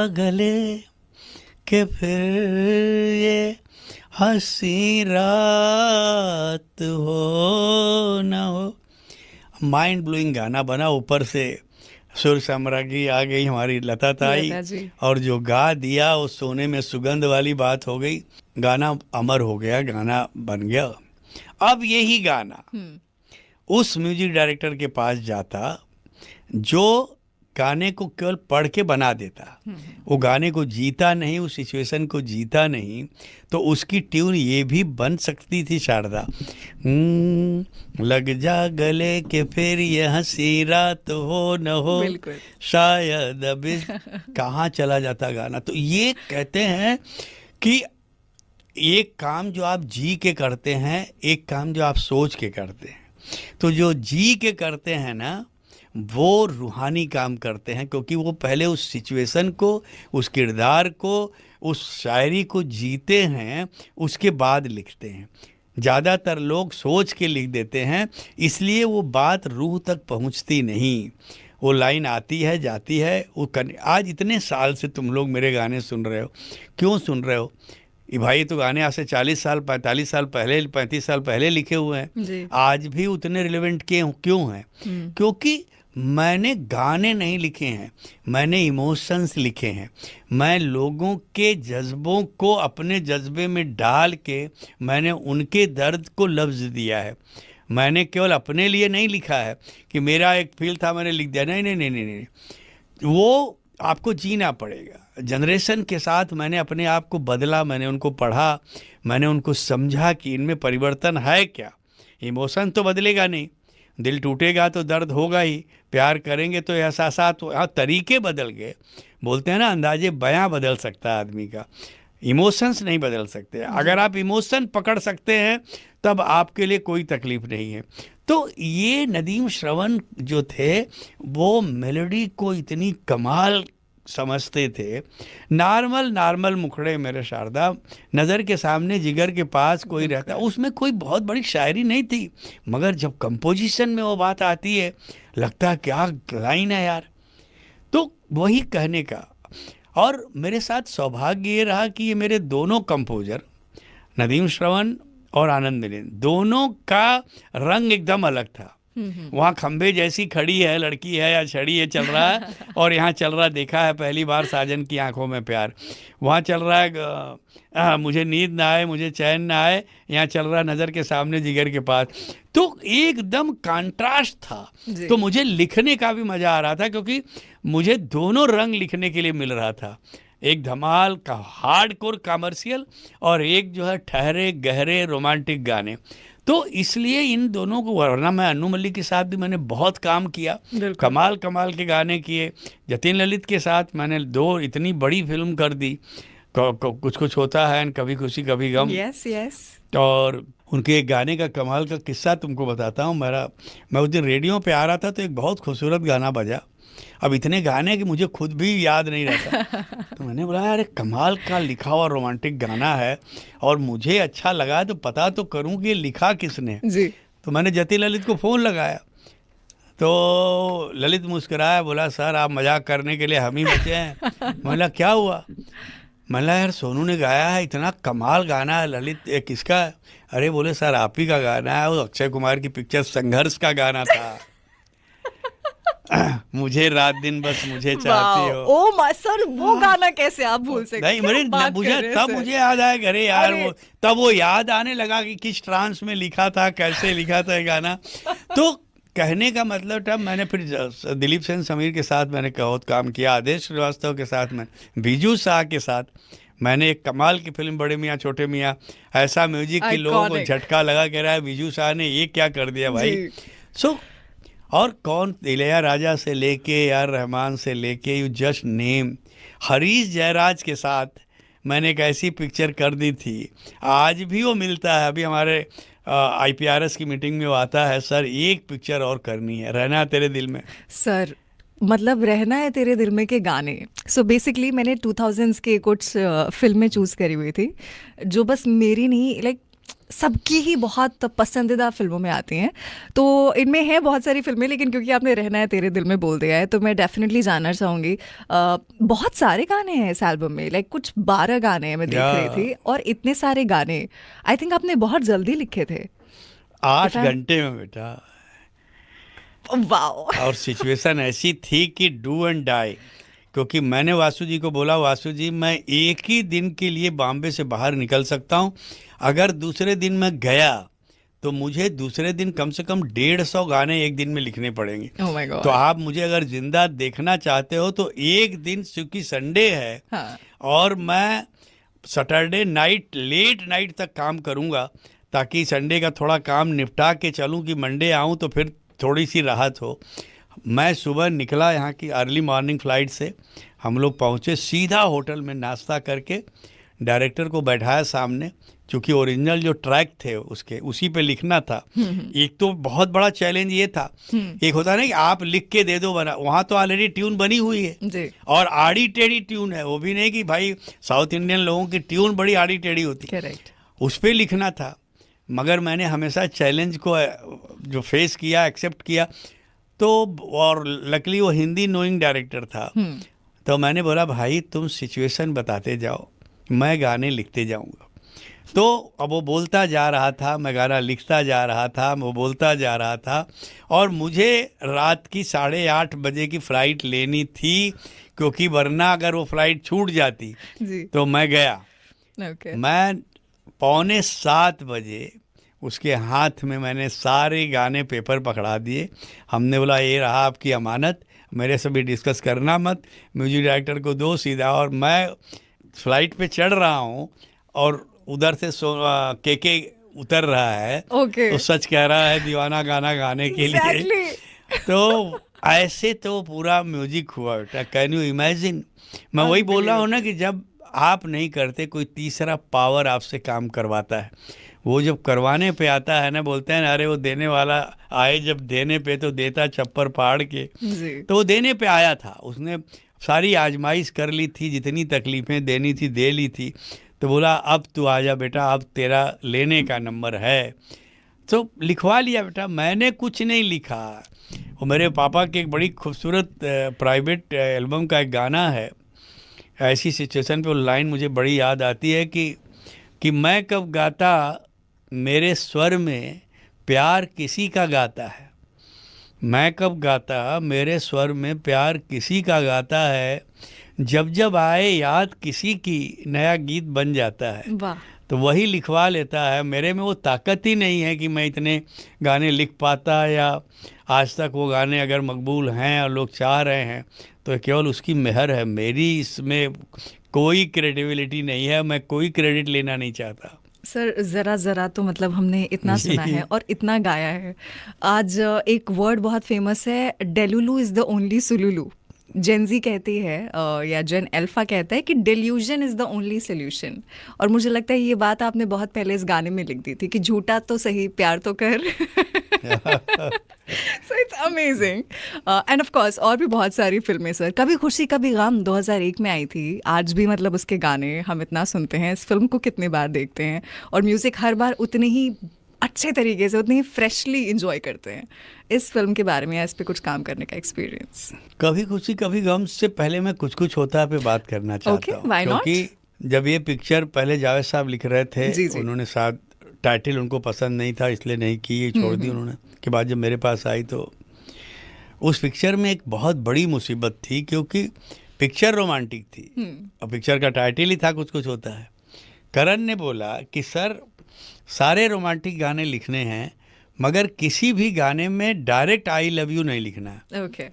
गले कि फिर ये हंसी रात हो न हो। माइंड ब्लोइंग गाना बना, ऊपर से सुर सम्राज्ञी आ गई हमारी लता ताई, लता जी। और जो गा दिया वो सोने में सुगंध वाली बात हो गई। गाना अमर हो गया, गाना बन गया। अब यही गाना उस म्यूजिक डायरेक्टर के पास जाता जो गाने को केवल पढ़ के बना देता, वो गाने को जीता नहीं, उस सिचुएशन को जीता नहीं, तो उसकी ट्यून ये भी बन सकती थी शारदा, लग जा गले के फिर ये हंसी रात हो न हो, बिल्कुल। शायद अभी कहाँ चला जाता गाना। तो ये कहते हैं कि एक काम जो आप जी के करते हैं, एक काम जो आप सोच के करते हैं। तो जो जी के करते हैं ना, वो रूहानी काम करते हैं, क्योंकि वो पहले उस सिचुएशन को, उस किरदार को, उस शायरी को जीते हैं, उसके बाद लिखते हैं। ज़्यादातर लोग सोच के लिख देते हैं, इसलिए वो बात रूह तक पहुंचती नहीं। वो लाइन आती है, जाती है, आज इतने साल से तुम लोग मेरे गाने सुन रहे हो, क्यों सुन रहे हो? ये भाई तो गाने आज से 40 साल 45 साल पहले 35 साल पहले लिखे हुए हैं, आज भी उतने रिलेवेंट क्यों हैं? क्योंकि मैंने गाने नहीं लिखे हैं, मैंने इमोशंस लिखे हैं। मैं लोगों के जज्बों को अपने जज्बे में डाल के मैंने उनके दर्द को लफ्ज़ दिया है। मैंने केवल अपने लिए नहीं लिखा है कि मेरा एक फील था मैंने लिख दिया, नहीं नहीं नहीं नहीं नहीं, वो आपको जीना पड़ेगा। जनरेशन के साथ मैंने अपने आप को बदला, मैंने उनको पढ़ा, मैंने उनको समझा कि इनमें परिवर्तन है क्या। इमोशन तो बदलेगा नहीं, दिल टूटेगा तो दर्द होगा ही, प्यार करेंगे तो एहसासात, हाँ तरीके बदल गए। बोलते हैं ना, अंदाजे बयां बदल सकता है आदमी का, इमोशंस नहीं बदल सकते। अगर आप इमोशन पकड़ सकते हैं तब आपके लिए कोई तकलीफ नहीं है। तो ये नदीम श्रवण जो थे वो मेलोडी को इतनी कमाल समझते थे। नॉर्मल मुखड़े मेरे शारदा, नज़र के सामने जिगर के पास कोई रहता, उसमें कोई बहुत बड़ी शायरी नहीं थी, मगर जब कंपोजिशन में वो बात आती है लगता है क्या लाइन है यार। तो वही कहने का। और मेरे साथ सौभाग्य ये रहा कि ये मेरे दोनों कंपोजर, नदीम श्रवण और आनंद मिलिंद, दोनों का रंग एकदम अलग था। वहाँ खंबे जैसी खड़ी है लड़की है या छड़ी है चल रहा है, और यहाँ चल रहा देखा है पहली बार साजन की आंखों में प्यार। वहाँ चल रहा है मुझे नींद ना आए, मुझे चैन ना आए, यहाँ चल रहा नज़र के सामने जिगर के पास। तो एकदम कंट्रास्ट था। तो मुझे लिखने का भी मज़ा आ रहा था, क्योंकि मुझे दोनों रंग लिखने के लिए मिल रहा था। एक धमाल का हार्डकोर कमर्शियल, और एक जो है ठहरे गहरे रोमांटिक गाने। तो इसलिए इन दोनों को, वरना मैं अनु मलिक के साथ भी मैंने बहुत काम किया, कमाल के गाने किए। जतिन ललित के साथ मैंने 2 इतनी बड़ी फिल्म कर दी, कुछ होता है, कभी खुशी कभी गम। यस। और उनके एक गाने का कमाल का किस्सा तुमको बताता हूँ। मैं उस दिन रेडियो पे आ रहा था तो एक बहुत खूबसूरत गाना बजा। अब इतने गाने कि मुझे खुद भी याद नहीं रहता। तो मैंने बोला यार कमाल का लिखा हुआ रोमांटिक गाना है, और मुझे अच्छा लगा तो पता तो करूं कि ये लिखा किसने जी। तो मैंने जतिन ललित को फ़ोन लगाया, तो ललित मुस्कुराया, बोला सर आप मजाक करने के लिए हम ही बचे हैं। बोला क्या हुआ? मैंने यार सोनू ने गाया है, इतना कमाल गाना है। ललित किसका? अरे बोले सर आप ही का गाना है, वो अक्षय कुमार की पिक्चर संघर्ष का गाना था। मुझे रात दिन बस मुझे चाहती हो। ओ माय सर, वो गाना कैसे आप भूल सकते? नहीं मुझे याद आया, अरे यार वो याद आने लगा कि किस ट्रांस में लिखा था, कैसे लिखा था ये गाना। तो कहने का मतलब था, मैंने फिर दिलीप सेन समीर के साथ मैंने बहुत काम किया, आदेश श्रीवास्तव के साथ, मैं बीजू शाह के साथ मैंने एक कमाल की फिल्म बड़े मियाँ छोटे मियाँ, ऐसा म्यूजिक कि लोगों को झटका लगा कह रहा है बीजू शाह ने ये क्या कर दिया भाई। और कौन, इलैयाराजा से लेके यार रहमान से लेके, you just name, Harish Jayaraj के साथ मैंने एक ऐसी पिक्चर कर दी थी, आज भी वो मिलता है। अभी हमारे IPRS की मीटिंग में वो आता है, सर एक पिक्चर और करनी है, रहना है तेरे दिल में। सर मतलब रहना है तेरे दिल में के गाने। सो बेसिकली मैंने 2000s के कुछ फिल्में चूज़ करी हुई थी, जो बस मेरी नहीं, लाइक सबकी ही बहुत पसंदीदा फिल्मों में आती हैं। तो इनमें है बहुत सारी फिल्में, लेकिन क्योंकि आपने रहना है तेरे दिल में बोल दिया है तो मैं डेफिनेटली जानना चाहूँगी। बहुत सारे गाने हैं इस एल्बम में, लाइक कुछ 12 गाने हैं मैं देख रही थी, और इतने सारे गाने आई थिंक आपने बहुत जल्दी लिखे थे। 8 घंटे में बेटा। वाओ। और सिचुएशन ऐसी थी कि डू एंड डाई, क्योंकि मैंने वासु जी को बोला, वासु जी मैं एक ही दिन के लिए बॉम्बे से बाहर निकल सकता हूँ, अगर दूसरे दिन मैं गया तो मुझे दूसरे दिन कम से कम 150 गाने एक दिन में लिखने पड़ेंगे। Oh my God. तो आप मुझे अगर जिंदा देखना चाहते हो तो एक दिन, क्योंकि संडे है, हाँ। और मैं सैटरडे नाइट लेट नाइट तक काम करूँगा ताकि संडे का थोड़ा काम निपटा के चलूँ कि मंडे आऊँ तो फिर थोड़ी सी राहत हो। मैं सुबह निकला यहाँ की अर्ली मॉर्निंग फ्लाइट से, हम लोग पहुँचे सीधा होटल में, नाश्ता करके डायरेक्टर को बैठाया सामने, क्योंकि ओरिजिनल जो ट्रैक थे उसके उसी पे लिखना था। एक तो बहुत बड़ा चैलेंज ये था, एक होता है ना कि आप लिख के दे दो बना, वहाँ तो ऑलरेडी ट्यून बनी हुई है जी। और आड़ी टेढ़ी ट्यून है, वो भी नहीं कि भाई साउथ इंडियन लोगों की ट्यून बड़ी आड़ी टेढ़ी होती है, करेक्ट। उस पर लिखना था। मगर मैंने हमेशा चैलेंज को जो फेस किया, एक्सेप्ट किया, तो और लकली वो हिंदी नोइंग डायरेक्टर था, तो मैंने बोला भाई तुम सिचुएशन बताते जाओ, मैं गाने लिखते जाऊंगा। तो अब वो बोलता जा रहा था, मैं गाना लिखता जा रहा था, वो बोलता जा रहा था, और मुझे रात की 8:30 बजे की फ़्लाइट लेनी थी, क्योंकि वरना अगर वो फ़्लाइट छूट जाती जी। तो मैं गया। ओके। मैं 6:45 बजे उसके हाथ में मैंने सारे गाने पेपर पकड़ा दिए। हमने बोला ये रहा आपकी अमानत, मेरे से भी डिस्कस करना मत, म्यूजिक डायरेक्टर को दो सीधा। और मैं फ्लाइट पे चढ़ रहा हूँ और उधर से के उतर रहा है, ओके। तो सच कह रहा है दीवाना गाना गाने के लिए। तो ऐसे तो पूरा म्यूजिक हुआ बेटा, कैन यू इमेजिन। मैं वही बोल रहा हूँ ना कि जब आप नहीं करते, कोई तीसरा पावर आपसे काम करवाता है, वो जब करवाने पे आता है ना, बोलते हैं अरे वो देने वाला आए जब देने पे तो देता छप्पर फाड़ के। तो वो देने पे आया था, उसने सारी आजमाइश कर ली थी, जितनी तकलीफ़ें देनी थी दे ली थी, तो बोला अब तू आजा बेटा, अब तेरा लेने का नंबर है। तो लिखवा लिया बेटा, मैंने कुछ नहीं लिखा। वो मेरे पापा की एक बड़ी खूबसूरत प्राइवेट एल्बम का एक गाना है, ऐसी सिचुएशन पे वो लाइन मुझे बड़ी याद आती है कि मैं कब गाता मेरे स्वर में प्यार किसी का गाता है, मैं कब गाता मेरे स्वर में प्यार किसी का गाता है, जब जब आए याद किसी की नया गीत बन जाता है। वाह। तो वही लिखवा लेता है। मेरे में वो ताकत ही नहीं है कि मैं इतने गाने लिख पाता, या आज तक वो गाने अगर मकबूल हैं और लोग चाह रहे हैं तो केवल उसकी मेहर है, मेरी इसमें कोई क्रेडिबिलिटी नहीं है, मैं कोई क्रेडिट लेना नहीं चाहता। सर ज़रा ज़रा तो मतलब हमने इतना सुना है और इतना गाया है। आज एक वर्ड बहुत फेमस है, डेलुलू इज़ द ओनली सुलुलू। जेनजी कहती है या जेन अल्फा कहता है कि delusion is the only solution. और मुझे लगता है ये बात आपने बहुत पहले इस गाने में लिख दी थी कि झूठा तो सही प्यार तो कर। So it's amazing. End of course और भी बहुत सारी फिल्में सर, कभी खुशी कभी गम 2001 में आई थी, आज भी मतलब उसके गाने हम इतना सुनते हैं, इस फिल्म को कितनी बार देखते हैं, और म्यूज़िक हर बार उतने ही अच्छे तरीके से, उतने ही फ्रेशली इंजॉय करते हैं। इस फिल्म के बारे में, इस पे कुछ काम करने का एक्सपीरियंस? कभी खुशी कभी गम से पहले मैं कुछ कुछ होता है पे बात करना चाहता हूँ, क्योंकि जब ये पिक्चर पहले जावेद साहब लिख रहे थे, जी। उन्होंने साथ टाइटल उनको पसंद नहीं था इसलिए नहीं की, ये छोड़ दी उन्होंने। के बाद जब मेरे पास आई तो उस पिक्चर में एक बहुत बड़ी मुसीबत थी, क्योंकि पिक्चर रोमांटिक थी और पिक्चर का टाइटल ही था कुछ कुछ होता है। करण ने बोला कि सर सारे रोमांटिक गाने लिखने हैं, मगर किसी भी गाने में डायरेक्ट आई लव यू नहीं लिखना है। ओके।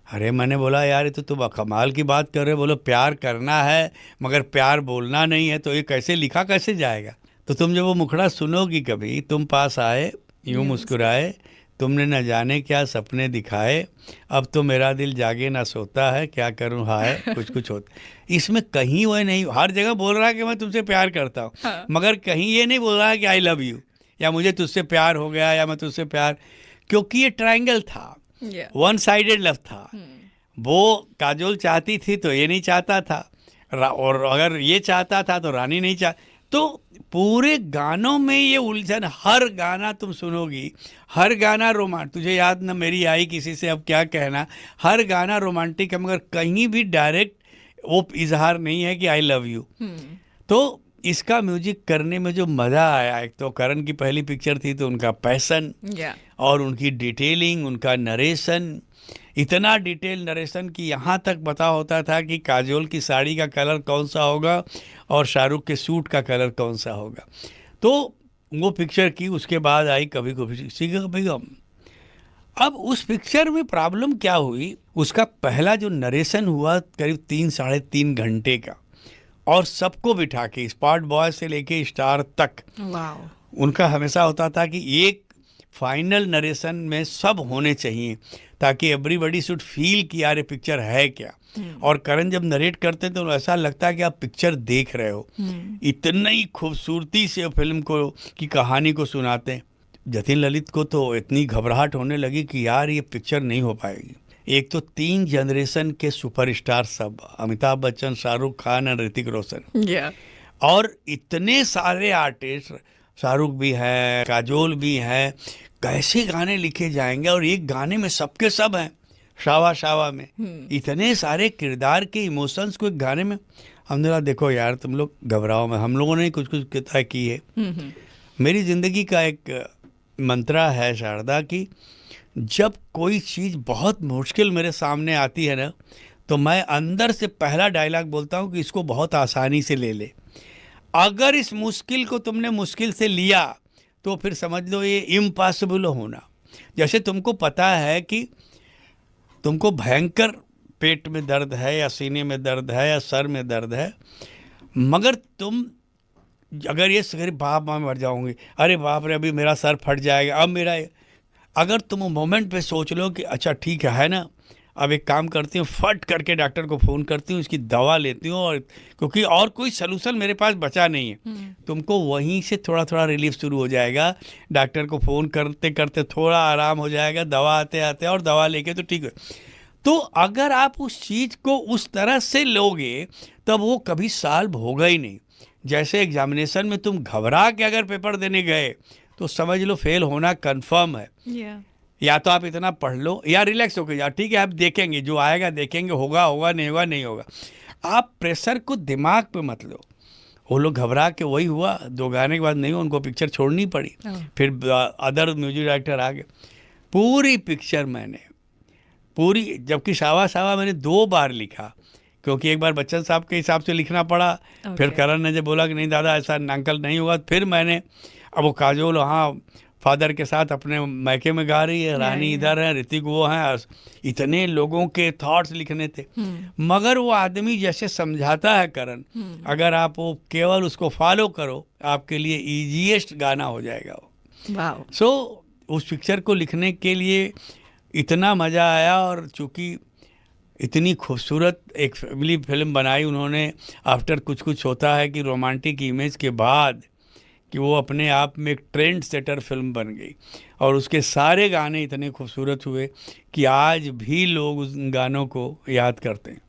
अरे मैंने बोला यार ये तो तुम कमाल की बात कर रहे हो, बोलो प्यार करना है मगर प्यार बोलना नहीं है, तो ये कैसे लिखा कैसे जाएगा। तो तुम जब वो मुखड़ा सुनोगी कभी, तुम पास आए यूँ मुस्कुराए, तुमने न जाने क्या सपने दिखाए, अब तो मेरा दिल जागे ना सोता है, क्या करूँ हाय कुछ कुछ होता। इसमें कहीं वो नहीं, हर जगह बोल रहा है कि मैं तुमसे प्यार करता हूँ, हाँ। मगर कहीं ये नहीं बोल रहा है कि आई लव यू या मुझे तुझसे प्यार हो गया या मैं तुझसे प्यार, क्योंकि ये ट्रायंगल था, वन साइडेड लव था। वो काजोल चाहती थी तो ये नहीं चाहता था, और अगर ये चाहता था तो रानी नहीं तो पूरे गानों में ये उलझन, हर गाना तुम सुनोगी, हर गाना रोमांटिक, तुझे याद न मेरी आई किसी से अब क्या कहना, हर गाना रोमांटिक है, मगर कहीं भी डायरेक्ट वो इजहार नहीं है कि आई लव यू। तो इसका म्यूजिक करने में जो मज़ा आया, एक तो करण की पहली पिक्चर थी तो उनका पैशन या और उनकी डिटेलिंग, उनका नरेशन, इतना डिटेल नरेशन कि यहाँ तक पता होता था कि काजोल की साड़ी का कलर कौन सा होगा और शाहरुख के सूट का कलर कौन सा होगा। तो वो पिक्चर की, उसके बाद आई कभी कभी गम। अब उस पिक्चर में प्रॉब्लम क्या हुई, उसका पहला जो नरेशन हुआ करीब 3 साढ़े 3 घंटे का, और सबको बिठा के स्पॉट बॉय से लेके स्टार तक, वाओ, उनका हमेशा होता था कि एक फाइनल नरेशन में सब होने चाहिए ताकि एवरीबडी शुड फील कि यार ये पिक्चर है क्या। और करण जब नरेट करते तो ऐसा लगता है कि आप पिक्चर देख रहे हो, इतनी खूबसूरती से फिल्म को की कहानी को सुनाते हैं। जतिन ललित को तो इतनी घबराहट होने लगी कि यार ये पिक्चर नहीं हो पाएगी। एक तो 3 जनरेशन के सुपरस्टार सब, अमिताभ बच्चन, शाहरुख खान और ऋतिक रोशन, या और इतने सारे आर्टिस्ट, शाहरुख भी है, काजोल भी है, कैसे गाने लिखे जाएंगे, और एक गाने में सबके सब हैं, शावा शावा में इतने सारे किरदार के इमोशंस को एक गाने में। हमने कहा देखो यार तुम लोग घबराओ में, हम लोगों ने कुछ कुछ तय की है। मेरी ज़िंदगी का एक मंत्रा है शारदा कि जब कोई चीज़ बहुत मुश्किल मेरे सामने आती है ना, तो मैं अंदर से पहला डायलॉग बोलता हूँ कि इसको बहुत आसानी से ले ले। अगर इस मुश्किल को तुमने मुश्किल से लिया तो फिर समझ लो ये इम्पॉसिबल होना। जैसे तुमको पता है कि तुमको भयंकर पेट में दर्द है या सीने में दर्द है या सर में दर्द है, मगर तुम अगर ये अरे बाप मैं मर जाऊंगी, अरे बाप रे अभी मेरा सर फट जाएगा, अब मेरा, अगर तुम मोमेंट पे सोच लो कि अच्छा ठीक है ना, अब एक काम करती हूँ, फट करके डॉक्टर को फ़ोन करती हूँ, इसकी दवा लेती हूँ, और क्योंकि और कोई सलूशन मेरे पास बचा नहीं है, तुमको वहीं से थोड़ा थोड़ा रिलीफ शुरू हो जाएगा। डॉक्टर को फ़ोन करते करते थोड़ा आराम हो जाएगा, दवा आते आते और दवा लेके तो ठीक है। तो अगर आप उस चीज़ को उस तरह से लोगे तब वो कभी सॉल्व होगा ही नहीं। जैसे एग्जामिनेशन में तुम घबरा के अगर पेपर देने गए तो समझ लो फेल होना कंफर्म है। या तो आप इतना पढ़ लो या रिलैक्स होकर जाओ, ठीक है आप देखेंगे जो आएगा देखेंगे, होगा होगा, नहीं होगा नहीं होगा। आप प्रेशर को दिमाग पे मत लो। वो लोग घबरा के, वही हुआ 2 गाने के बाद नहीं हुआ, उनको पिक्चर छोड़नी पड़ी। फिर अदर म्यूजिक डायरेक्टर आ गए। पूरी पिक्चर मैंने पूरी, जबकि शावा शावा मैंने 2 बार लिखा, क्योंकि एक बार बच्चन साहब के हिसाब से लिखना पड़ा। फिर करण ने जब बोला कि नहीं दादा ऐसा अंकल नहीं होगा, फिर मैंने, अब वो काजोल वहाँ फादर के साथ अपने मैके में गा रही है, रानी इधर है, ऋतिक वो हैं, इतने लोगों के थॉट्स लिखने थे। मगर वो आदमी जैसे समझाता है करण, अगर आप वो केवल उसको फॉलो करो आपके लिए ईजीएस्ट गाना हो जाएगा वो। सो उस पिक्चर को लिखने के लिए इतना मज़ा आया, और चूँकि इतनी खूबसूरत एक फैमिली फिल्म बनाई उन्होंने। आफ्टर कुछ कुछ होता है कि रोमांटिक इमेज के बाद कि वो अपने आप में एक ट्रेंड सेटर फिल्म बन गई, और उसके सारे गाने इतने खूबसूरत हुए कि आज भी लोग उस गानों को याद करते हैं।